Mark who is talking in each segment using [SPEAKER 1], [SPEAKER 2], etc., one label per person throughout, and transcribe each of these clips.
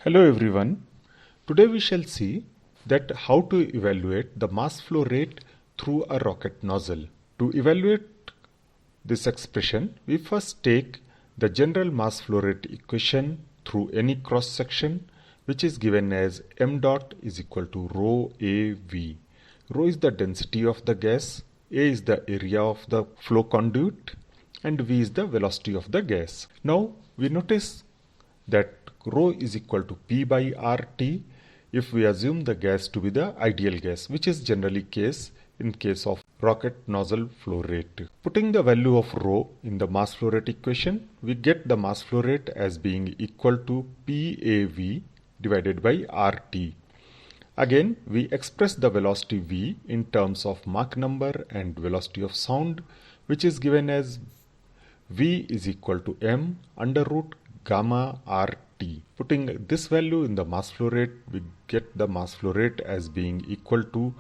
[SPEAKER 1] Hello everyone. Today we shall see that how to evaluate the mass flow rate through a rocket nozzle. To evaluate this expression, we first take the general mass flow rate equation through any cross section, which is given as m dot is equal to rho a v. Rho is the density of the gas, a is the area of the flow conduit, and v is the velocity of the gas. Now we notice that rho is equal to P by RT if we assume the gas to be the ideal gas, which is generally case in case of rocket nozzle flow rate. Putting the value of rho in the mass flow rate equation, we get the mass flow rate as being equal to PAV divided by RT. Again, we express the velocity v in terms of Mach number and velocity of sound, which is given as v is equal to m under root gamma RT. Putting this value in the mass flow rate, we get the mass flow rate as being equal to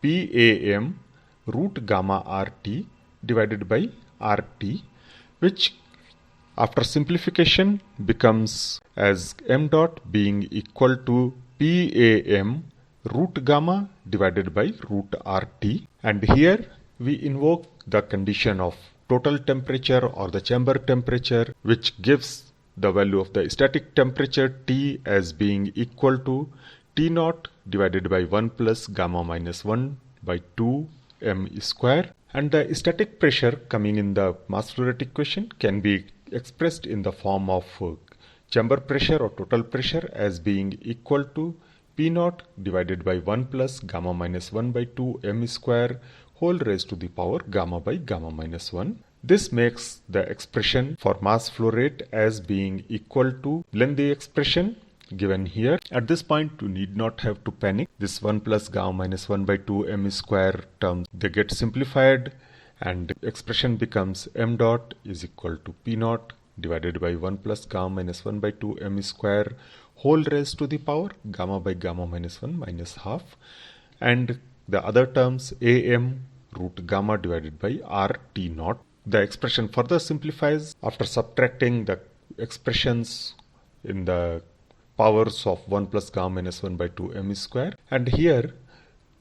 [SPEAKER 1] PAM root gamma RT divided by RT, which after simplification becomes as m dot being equal to PAM root gamma divided by root RT. And here we invoke the condition of total temperature or the chamber temperature, which gives the value of the static temperature T as being equal to T naught divided by 1 plus gamma minus 1 by 2 m square. And the static pressure coming in the mass flow rate equation can be expressed in the form of chamber pressure or total pressure as being equal to P naught divided by 1 plus gamma minus 1 by 2 m square whole raised to the power gamma by gamma minus 1. This makes the expression for mass flow rate as being equal to lengthy expression given here. At this point, you need not have to panic. This 1 plus gamma minus 1 by 2 m square terms, they get simplified and the expression becomes m dot is equal to P naught divided by 1 plus gamma minus 1 by 2 m square whole raised to the power gamma by gamma minus 1 minus half, and the other terms am root gamma divided by RT naught. The expression further simplifies after subtracting the expressions in the powers of 1 plus gamma minus 1 by 2 m square. And here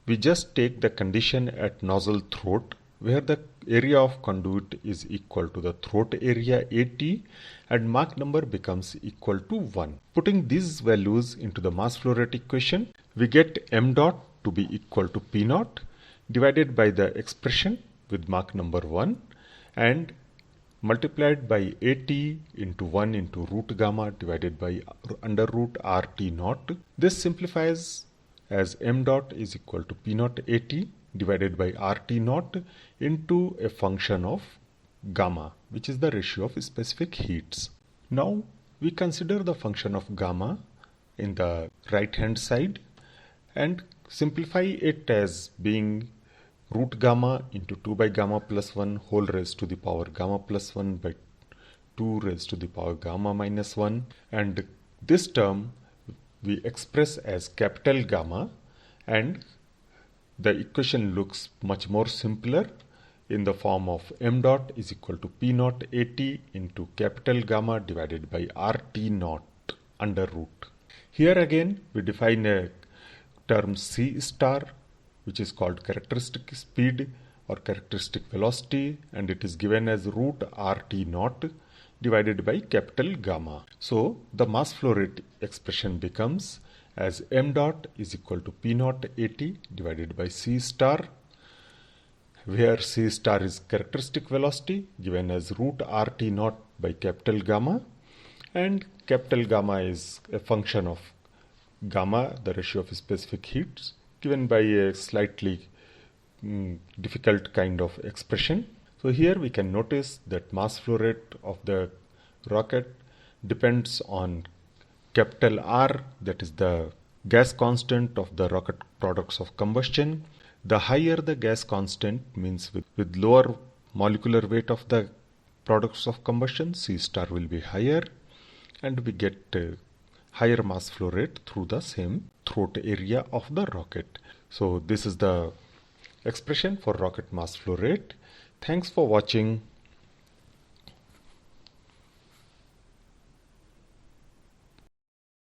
[SPEAKER 1] we just take the condition at nozzle throat where the area of conduit is equal to the throat area AT and Mach number becomes equal to 1. Putting these values into the mass flow rate equation, we get m dot to be equal to P naught divided by the expression with Mach number 1 and multiplied by AT into 1 into root gamma divided by under root RT naught. This simplifies as m dot is equal to P naught AT divided by RT naught into a function of gamma, which is the ratio of specific heats. Now we consider the function of gamma in the right hand side and simplify it as being root gamma into 2 by gamma plus 1 whole raised to the power gamma plus 1 by 2 raised to the power gamma minus 1, and this term we express as capital gamma, and the equation looks much more simpler in the form of m dot is equal to P naught AT into capital gamma divided by RT naught under root. Here again we define a term C star, which is called characteristic speed or characteristic velocity, and it is given as root RT naught divided by capital gamma. So the mass flow rate expression becomes as m dot is equal to P naught AT divided by C star, where C star is characteristic velocity given as root RT naught by capital gamma, and capital gamma is a function of gamma, the ratio of specific heats, given by a slightly difficult kind of expression. So here we can notice that mass flow rate of the rocket depends on capital R, that is the gas constant of the rocket products of combustion. The higher the gas constant means with lower molecular weight of the products of combustion, C star will be higher, and we get higher mass flow rate through the same throat area of the rocket. So this is the expression for rocket mass flow rate. Thanks for watching.